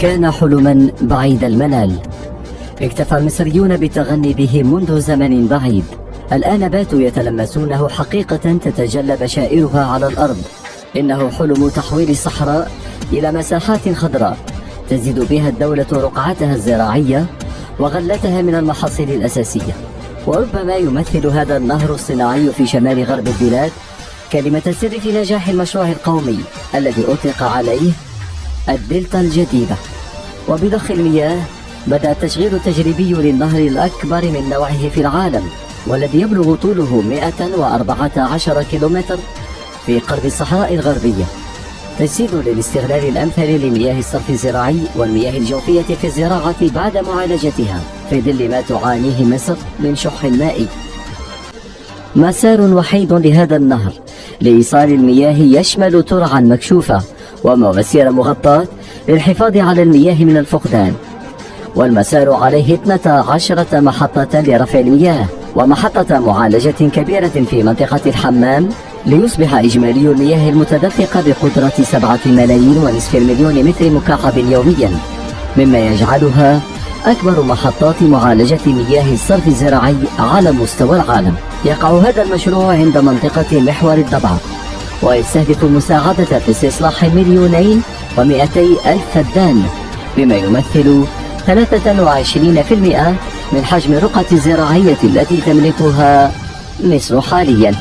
كان حلما بعيد المنال، اكتفى المصريون بالتغني به منذ زمن بعيد. الآن باتوا يتلمسونه حقيقة تتجلى بشائرها على الأرض. إنه حلم تحويل الصحراء إلى مساحات خضراء تزيد بها الدولة رقعتها الزراعية وغلتها من المحاصيل الأساسية. وربما يمثل هذا النهر الصناعي في شمال غرب البلاد كلمة السر في نجاح المشروع القومي الذي أطلق عليه الدلتا الجديدة. وبضخ المياه بدأ التشغيل التجريبي للنهر الأكبر من نوعه في العالم، والذي يبلغ طوله 114 كيلومتر في قلب الصحراء الغربية، تجسيد للاستغلال الأمثل لمياه الصرف الزراعي والمياه الجوفية في الزراعة بعد معالجتها في ظل ما تعانيه مصر من شح مائي. مسار وحيد لهذا النهر لإيصال المياه يشمل ترعا مكشوفة ومواسير مغطاة للحفاظ على المياه من الفقدان. والمسار عليه 12 محطة لرفع المياه ومحطة معالجة كبيرة في منطقة الحمام، ليصبح إجمالي المياه المتدفقة بقدرة 7.5 مليون متر مكعب يوميا، مما يجعلها أكبر محطات معالجة مياه الصرف الزراعي على مستوى العالم. يقع هذا المشروع عند منطقة محور الضبعة، ويستهدف المساعدة في استصلاح 2,200,000 فدان، بما يمثل 23% من حجم الرقعة الزراعية التي تملكها مصر حاليا.